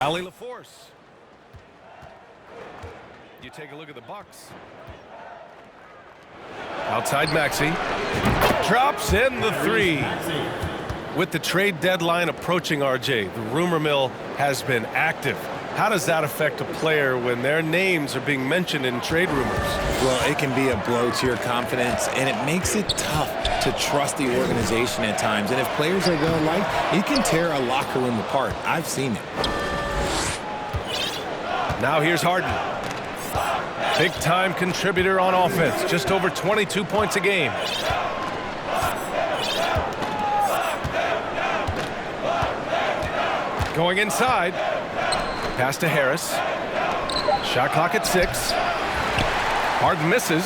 Ali LaForce. You take a look at the Bucks. Outside Maxey. Drops in the three. With the trade deadline approaching, RJ, the rumor mill has been active. How does that affect a player when their names are being mentioned in trade rumors? Well, it can be a blow to your confidence, and it makes it tough to trust the organization at times. And if players are well-liked, it can tear a locker room apart. I've seen it. Now here's Harden. Big-time contributor on offense. Just over 22 points a game. Going inside. Pass to Harris. Shot clock at 6. Harden misses.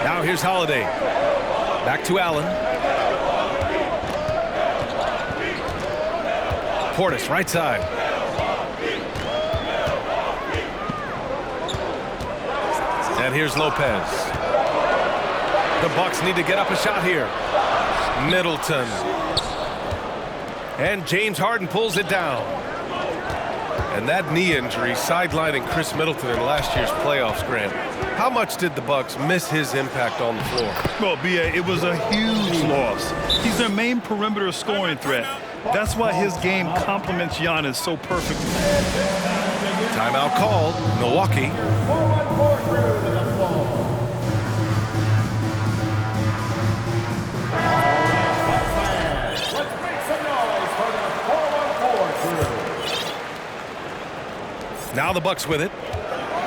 Now here's Holiday. Back to Allen. Portis, right side. And here's Lopez. The Bucks need to get up a shot here. Middleton. And James Harden pulls it down. And that knee injury sidelining Chris Middleton in last year's playoffs, Grant. How much did the Bucks miss his impact on the floor? Well, B.A., it was a huge loss. He's their main perimeter scoring threat. That's why his game complements Giannis so perfectly. Timeout called. Milwaukee. Now the Bucks with it.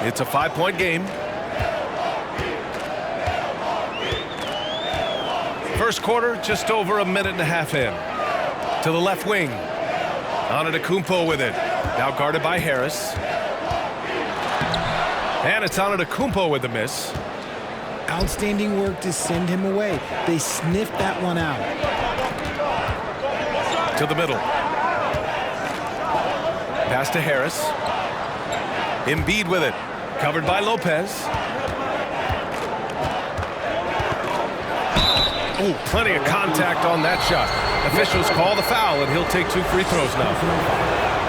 It's a 5-point game. First quarter, just over a minute and a half in. To the left wing. Antetokounmpo with it. Now guarded by Harris. And it's Antetokounmpo with the miss. Outstanding work to send him away. They sniffed that one out. To the middle. Pass to Harris. Embiid with it. Covered by Lopez. Oh, plenty of contact on that shot. Officials call the foul, and he'll take 2 free throws now.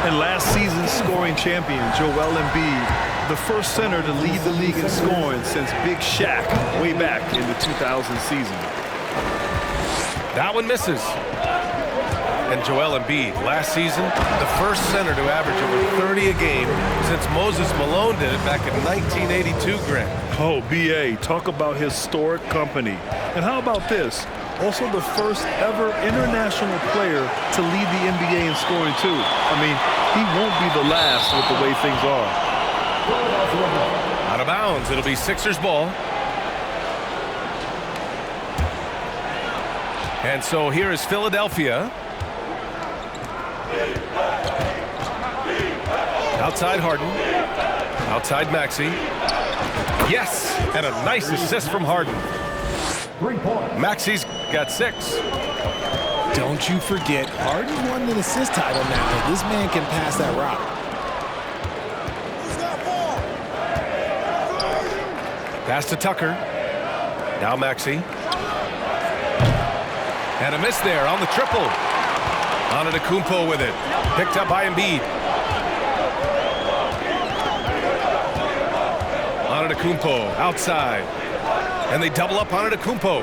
And last season's scoring champion, Joel Embiid, the first center to lead the league in scoring since Big Shaq way back in the 2000 season. That one misses. And Joel Embiid, last season, the first center to average over 30 a game since Moses Malone did it back in 1982, Grant. Oh, B.A., talk about historic company. And how about this? Also the first ever international player to lead the NBA in scoring, too. I mean, he won't be the last with the way things are. Out of bounds. It'll be Sixers ball. And so here is Philadelphia. Outside Harden. Outside Maxey. Yes! And a nice assist from Harden. Maxey's got 6. Don't you forget, Harden won the assist title now. This man can pass that rock. Pass to Tucker. Now Maxey. And a miss there on the triple. Antetokounmpo with it. Picked up by Embiid. Antetokounmpo outside. And they double up Antetokounmpo.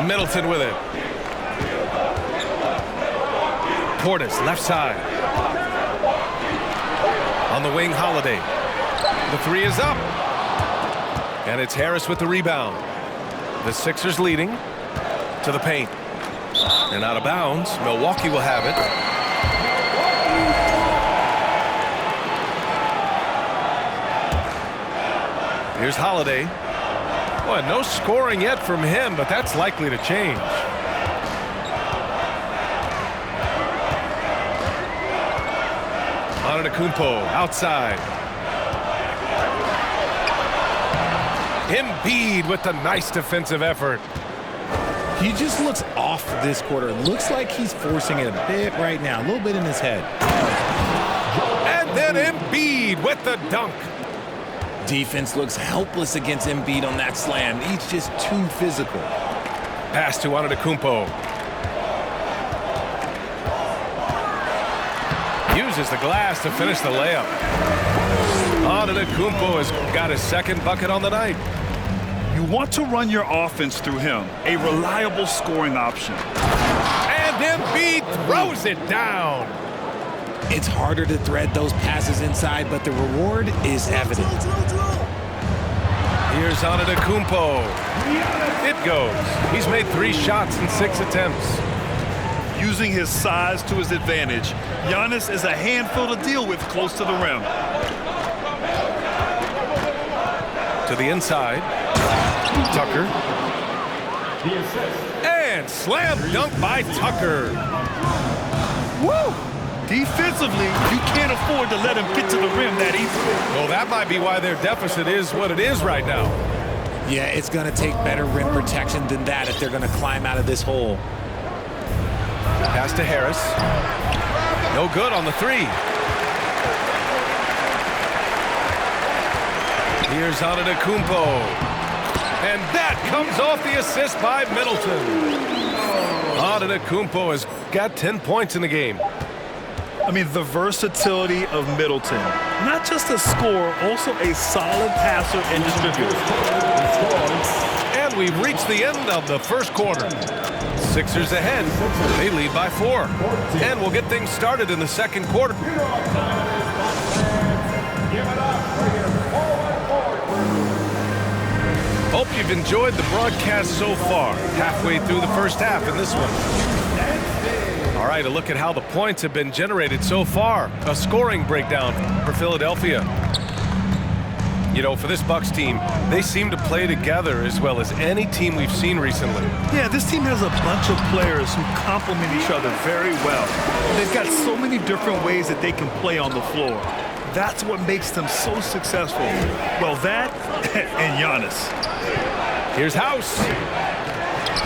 Middleton with it. Portis left side. On the wing, Holiday. The 3 is up. And it's Harris with the rebound. The Sixers leading to the paint. And out of bounds. Milwaukee will have it. Here's Holiday. Boy, no scoring yet from him, but that's likely to change. Antetokounmpo outside. Embiid with the nice defensive effort. He just looks off this quarter. Looks like he's forcing it a bit right now. A little bit in his head. And then Embiid with the dunk. Defense looks helpless against Embiid on that slam. He's just too physical. Pass to Antetokounmpo. touches the glass to finish the layup. Antetokounmpo has got his second bucket on the night. You want to run your offense through him, a reliable scoring option. And Embiid throws it down. It's harder to thread those passes inside, but the reward is evident. Here's Antetokounmpo. It goes. He's made 3 shots in 6 attempts. Using his size to his advantage, Giannis is a handful to deal with close to the rim. To the inside. Tucker. And slam dunk by Tucker. Woo! Defensively, you can't afford to let him get to the rim that easily. Well, that might be why their deficit is what it is right now. Yeah, it's going to take better rim protection than that if they're going to climb out of this hole. Pass to Harris. No good on the 3. Here's Antetokounmpo. And that comes off the assist by Middleton. Antetokounmpo has got 10 points in the game. I mean, the versatility of Middleton. Not just a scorer, also a solid passer and distributor. And we've reached the end of the first quarter. Sixers ahead. They lead by 4. And we'll get things started in the second quarter. Hope you've enjoyed the broadcast so far. Halfway through the first half in this one. All right, a look at how the points have been generated so far. A scoring breakdown for Philadelphia. You know, for this Bucks team, they seem to play together as well as any team we've seen recently. Yeah, this team has a bunch of players who complement each other very well. They've got so many different ways that they can play on the floor. That's what makes them so successful. Well, that and Giannis. Here's House.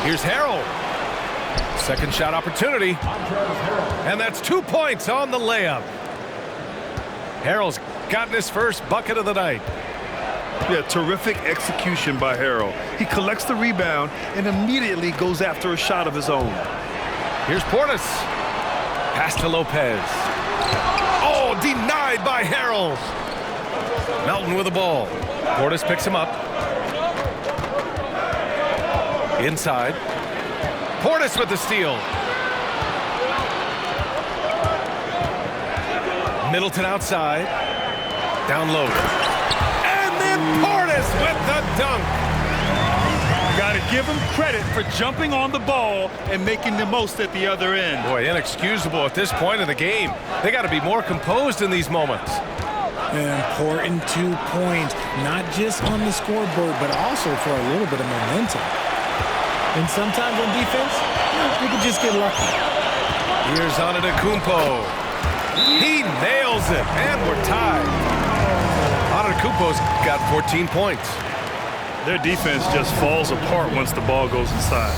Here's Harrell. Second shot opportunity. And that's 2 points on the layup. Harrell's gotten his first bucket of the night. Yeah, terrific execution by Harrell. He collects the rebound and immediately goes after a shot of his own. Here's Portis. Pass to Lopez. Oh, denied by Harrell. Melton with the ball. Portis picks him up. Inside. Portis with the steal. Middleton outside. Down low. And then Portis with the dunk. Got to give him credit for jumping on the ball and making the most at the other end. Boy, inexcusable at this point in the game. They got to be more composed in these moments. An important 2 points, not just on the scoreboard, but also for a little bit of momentum. And sometimes on defense, you can just get lucky. Here's Antetokounmpo. He nails it, and we're tied. Antetokounmpo's got 14 points. Their defense just falls apart once the ball goes inside.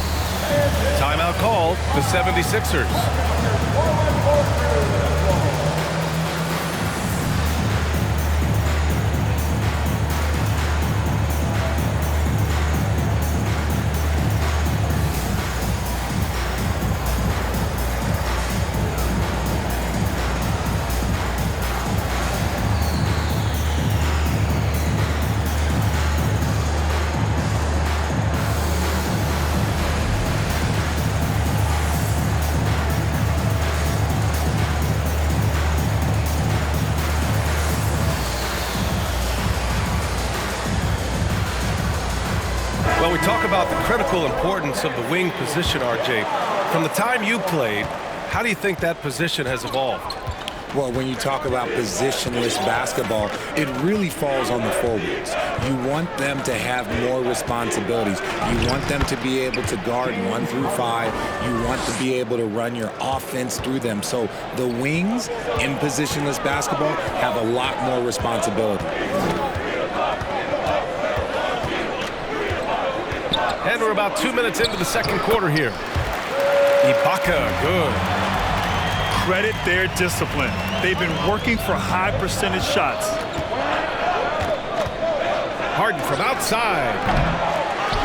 Timeout called, the 76ers. Well, we talk about the critical importance of the wing position, RJ. From the time you played, how do you think that position has evolved? Well, when you talk about positionless basketball, it really falls on the forwards. You want them to have more responsibilities. You want them to be able to guard 1 through 5. You want to be able to run your offense through them. So the wings in positionless basketball have a lot more responsibility. And we're about 2 minutes into the second quarter here. Ibaka, good. Credit their discipline. They've been working for high percentage shots. Harden from outside.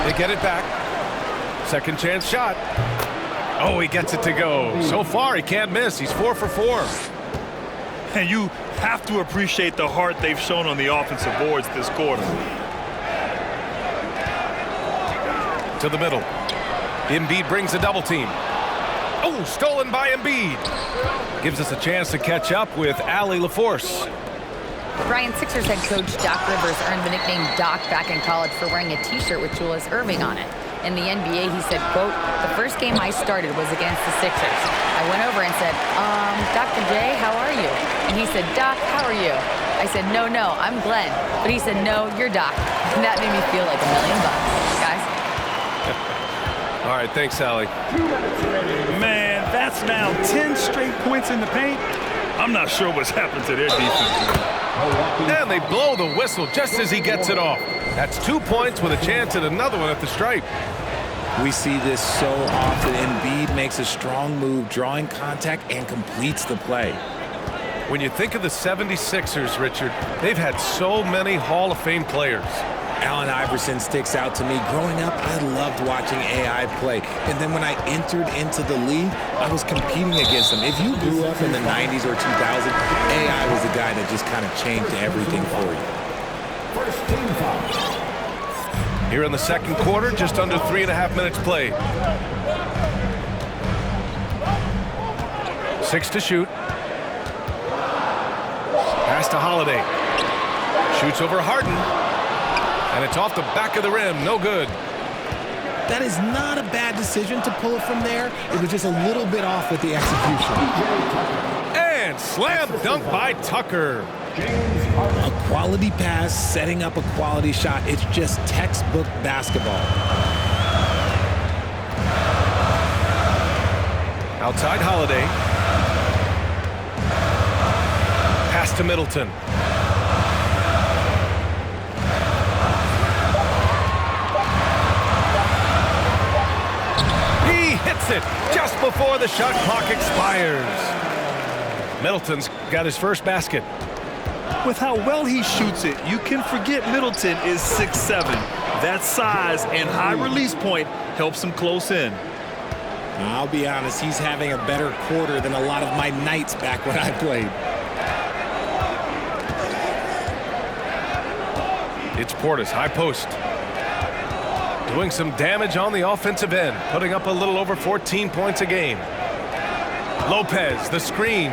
They get it back. Second chance shot. Oh, he gets it to go. So far, he can't miss. He's 4 for 4. And you have to appreciate the heart they've shown on the offensive boards this quarter. To the middle. Embiid brings a double team. Oh, stolen by Embiid. Gives us a chance to catch up with Allie LaForce. Brian, Sixers head coach Doc Rivers earned the nickname Doc back in college for wearing a T-shirt with Julius Erving on it. In the NBA, he said, quote, "The first game I started was against the Sixers. I went over and said, Dr. J, how are you?" And he said, "Doc, how are you?" I said, no, I'm Glenn." But he said, "No, you're Doc." And that made me feel like $1 million, guys. All right, thanks, Allie. Man, that's now 10 straight points in the paint. I'm not sure what's happened to their defense. And they blow the whistle just as he gets it off. That's 2 points with a chance at another one at the stripe. We see this so often. Embiid makes a strong move, drawing contact, and completes the play. When you think of the 76ers, Richard, they've had so many Hall of Fame players. Allen Iverson sticks out to me. Growing up, I loved watching AI play. And then when I entered into the league, I was competing against him. If you grew up in the 90s or 2000s, AI was the guy that just kind of changed everything for you. Here in the second quarter, just under 3.5 minutes played. 6 to shoot. Pass to Holiday. Shoots over Harden. And it's off the back of the rim. No good. That is not a bad decision to pull it from there. It was just a little bit off with the execution. And slam dunk by Tucker. A quality pass, setting up a quality shot. It's just textbook basketball. Outside Holiday. Pass to Middleton. He hits it just before the shot clock expires. Middleton's got his first basket. With how well he shoots it, you can forget Middleton is 6'7". That size and high release point helps him close in. I'll be honest, he's having a better quarter than a lot of my nights back when I played. It's Portis, high post. Doing some damage on the offensive end, putting up a little over 14 points a game. Lopez, the screen.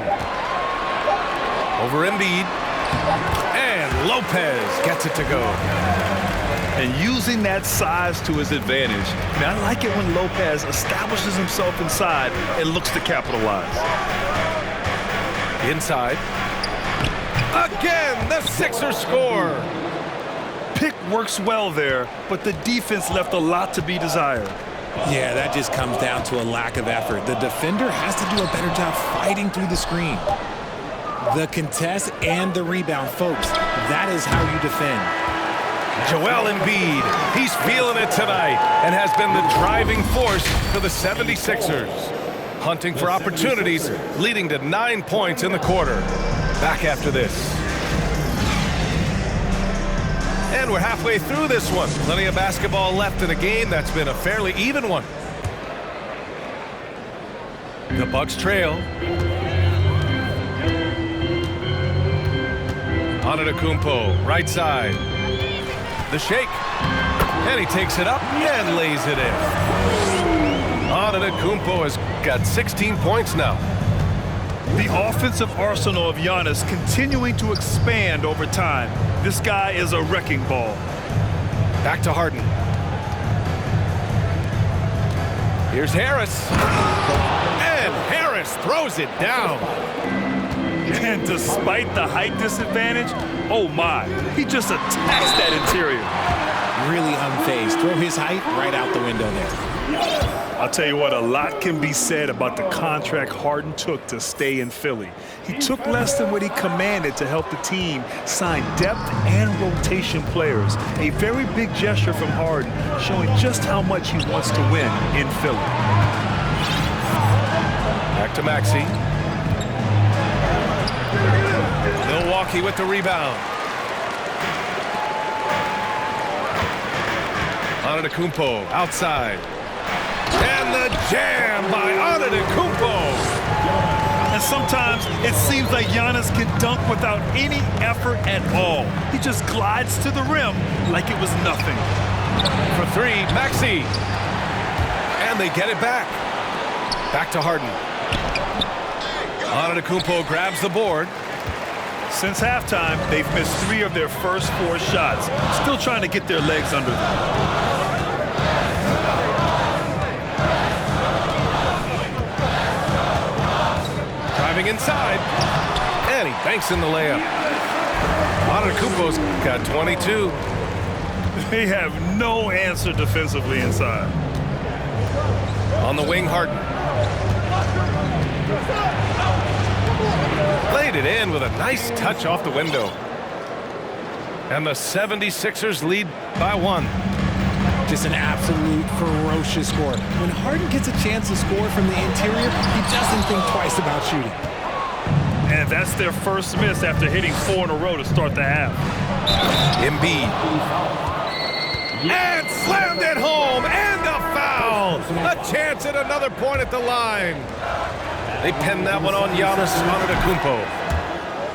Over Embiid. And Lopez gets it to go. And using that size to his advantage. I like it when Lopez establishes himself inside and looks to capitalize. Inside. Again, the Sixers score. Pick works well there, but the defense left a lot to be desired. Yeah, that just comes down to a lack of effort. The defender has to do a better job fighting through the screen. The contest and the rebound, folks, that is how you defend. Joel Embiid, he's feeling it tonight and has been the driving force for the 76ers. Hunting for opportunities, leading to 9 points in the quarter. Back after this. And we're halfway through this one. Plenty of basketball left in a game that's been a fairly even one. The Bucks trail. Antetokounmpo, right side. The shake. And he takes it up and lays it in. Antetokounmpo has got 16 points now. The offensive arsenal of Giannis continuing to expand over time. This guy is a wrecking ball. Back to Harden. Here's Harris. And Harris throws it down. And despite the height disadvantage, oh my, he just attacks that interior. Really unfazed. Throw his height right out the window there. I'll tell you what, a lot can be said about the contract Harden took to stay in Philly. He took less than what he commanded to help the team sign depth and rotation players. A very big gesture from Harden, showing just how much he wants to win in Philly. Back to Maxey. Milwaukee with the rebound. Antetokounmpo outside. And the jam by Antetokounmpo. And Sometimes it seems like Giannis can dunk without any effort at all. He just glides to the rim like it was nothing. For three, Maxey. And they get it back. Back to Harden. Antetokounmpo grabs the board. Since halftime, they've missed 3 of their first 4 shots. Still trying to get their legs under them. Driving inside. And he banks in the layup. Antetokounmpo's got 22. They have no answer defensively inside. On the wing, Harden. Played it in with a nice touch off the window. And the 76ers lead by 1. Just an absolute ferocious score. When Harden gets a chance to score from the interior, he doesn't think twice about shooting. And that's their first miss after hitting 4 in a row to start the half. Embiid. And slammed it home. And a foul. A chance at another point at the line. They pinned that one on Giannis Antetokounmpo.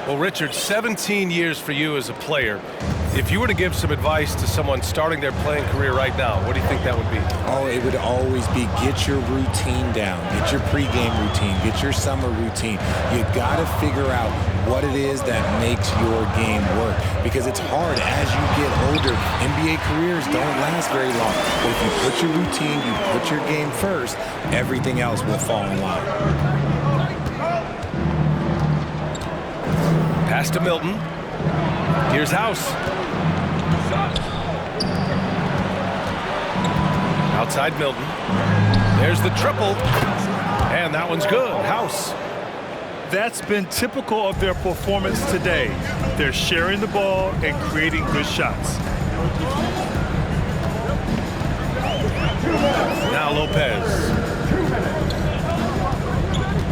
Well, Richard, 17 years for you as a player. If you were to give some advice to someone starting their playing career right now, what do you think that would be? Oh, it would always be get your routine down. Get your pregame routine. Get your summer routine. You got to figure out what it is that makes your game work. Because it's hard as you get older. NBA careers don't last very long. But if you put your routine, you put your game first, everything else will fall in line. Pass to Milton. Here's House. Outside Milton. There's the triple. And that one's good. House. That's been typical of their performance today. They're sharing the ball and creating good shots. Now Lopez.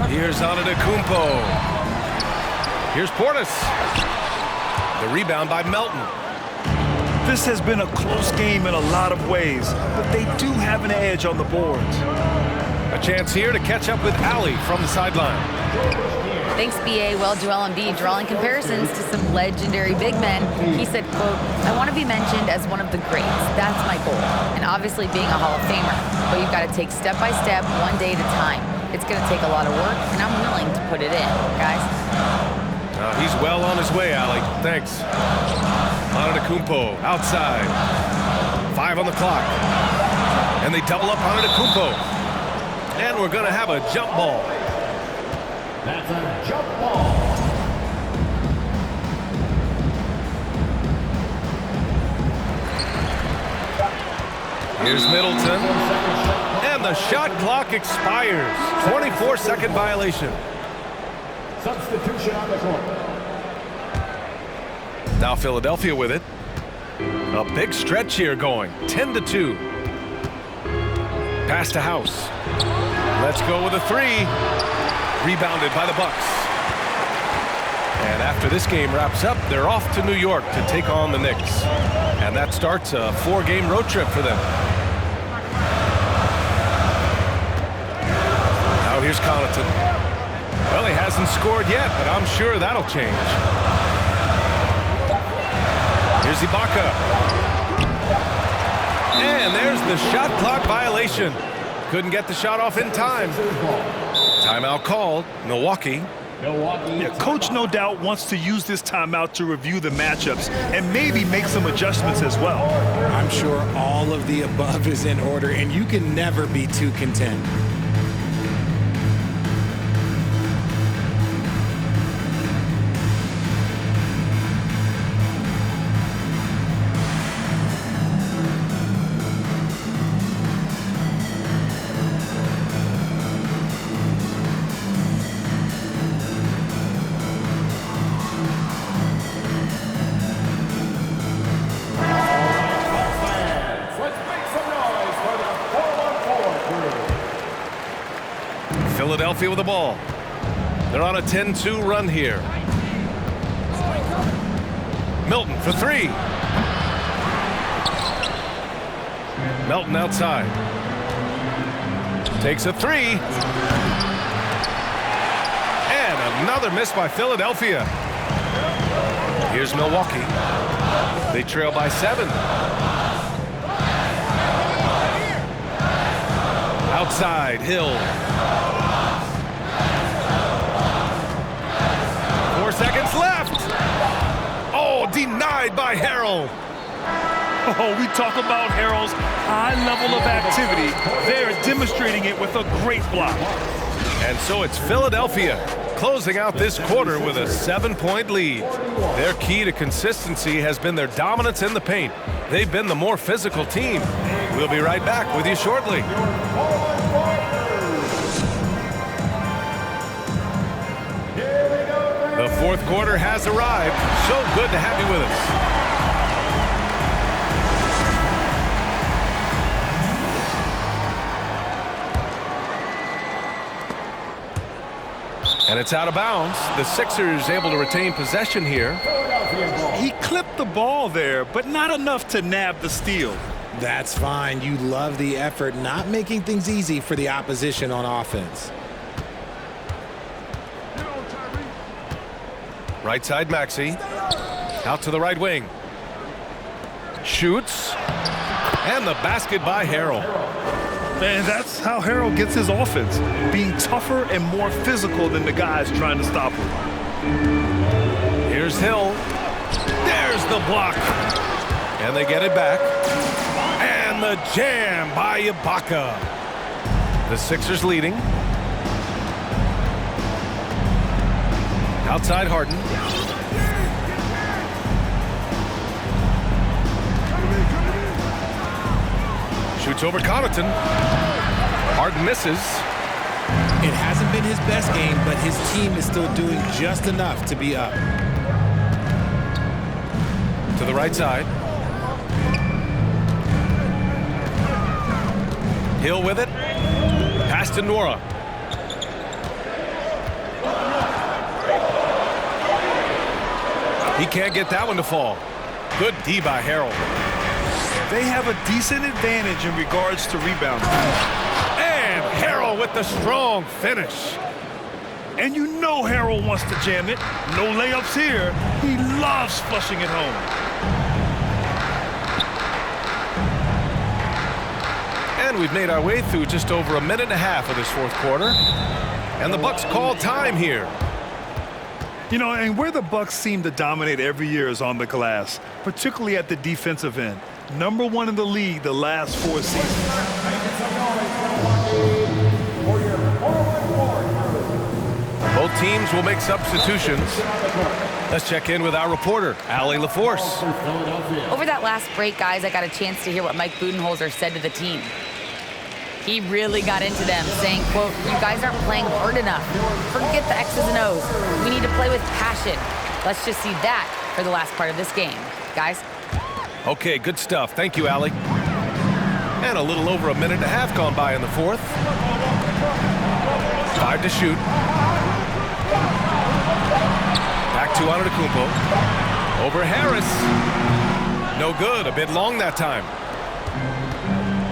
Here's Antetokounmpo. Here's Portis. The rebound by Melton. This has been a close game in a lot of ways, but they do have an edge on the boards. A chance here to catch up with Allie from the sideline. Thanks, B.A. Well, Joel Embiid drawing comparisons to some legendary big men. He said, quote, "I want to be mentioned as one of the greats. That's my goal. And obviously being a Hall of Famer. But you've got to take step by step, one day at a time. It's going to take a lot of work, and I'm willing to put it in, guys." He's well on his way, Allie. Thanks. Antetokounmpo outside. 5 on the clock. And they double up Antetokounmpo. And we're going to have a jump ball. That's a jump ball. Here's Middleton. And the shot clock expires. 24-second violation. Substitution on the court. Now Philadelphia with it. A big stretch here going. 10-2. Pass to House. Let's go with a 3. Rebounded by the Bucks. And after this game wraps up, they're off to New York to take on the Knicks. And that starts a 4-game road trip for them. Now here's Connaughton. Well, he hasn't scored yet, but I'm sure that'll change. Here's Ibaka. And there's the shot clock violation. Couldn't get the shot off in time. Timeout called. Milwaukee. Yeah, Coach no doubt wants to use this timeout to review the matchups and maybe make some adjustments as well. I'm sure all of the above is in order, and you can never be too content. Philadelphia with the ball. They're on a 10-2 run here. Milton for 3. Melton outside. Takes a 3. And Another miss by Philadelphia. Here's Milwaukee. They trail by 7. Outside, Hill. 4 seconds left. Oh, denied by Harrell. Oh, we talk about Harrell's high level of activity. They're demonstrating it with a great block. And so it's Philadelphia closing out this quarter with a 7-point lead. Their key to consistency has been their dominance in the paint. They've been the more physical team. We'll be right back with you shortly. The fourth quarter has arrived. So good to have you with us. And it's out of bounds. The Sixers able to retain possession here. He clipped the ball there, but not enough to nab the steal. That's fine. You love the effort, not making things easy for the opposition on offense. Right side, Maxey. Out to the right wing. Shoots. And the basket by Harrell. And that's how Harrell gets his offense, being tougher and more physical than the guys trying to stop him. Here's Hill. There's the block. And they get it back. And the jam by Ibaka. The Sixers leading. Outside Harden. Shoots over Connaughton. Harden misses. It hasn't been his best game, but his team is still doing just enough to be up. To the right side. Hill with it. Pass to Nora. He can't get that one to fall. Good D by Harrell. They have a decent advantage in regards to rebounding. And Harrell with the strong finish. And you know Harrell wants to jam it. No layups here. He loves flushing it home. And we've made our way through just over a minute and a half of this fourth quarter. And the Bucks call time here. You know, and where the Bucks seem to dominate every year is on the glass, particularly at the defensive end. #1 in the league the last 4 seasons. Both teams will make substitutions. Let's check in with our reporter, Allie LaForce. Over that last break, guys, I got a chance to hear what Mike Budenholzer said to the team. He really got into them, saying, quote, "You guys aren't playing hard enough. Forget the X's and O's. We need to play with passion. Let's just see that for the last part of this game. Guys?" Okay, good stuff. Thank you, Allie. And a little over a minute and a half gone by in the fourth. 5 to shoot. Back to Antetokounmpo. Over Harris. No good. A bit long that time.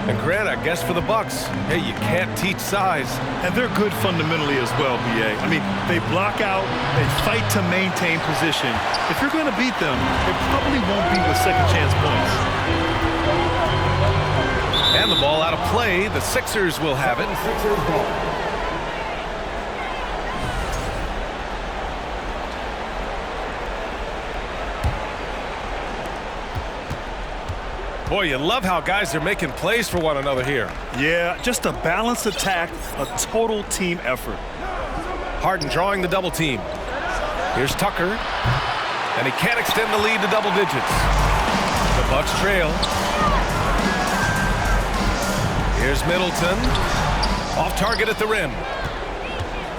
And Grant, I guess for the Bucks, hey, you can't teach size. And they're good fundamentally as well, B.A. I mean, they block out, they fight to maintain position. If you're going to beat them, it probably won't be with second chance points. And the ball out of play. The Sixers will have it. Boy, you love how guys are making plays for one another here. Yeah, just a balanced attack, a total team effort. Harden drawing the double team. Here's Tucker. And he can't extend the lead to double digits. The Bucks trail. Here's Middleton. Off target at the rim.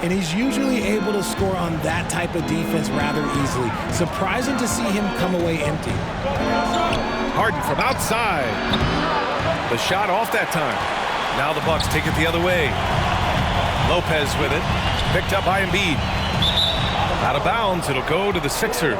And he's usually able to score on that type of defense rather easily. Surprising to see him come away empty. Harden from outside. The shot off that time. Now the Bucks take it the other way. Lopez with it. Picked up by Embiid. Out of bounds, it'll go to the Sixers.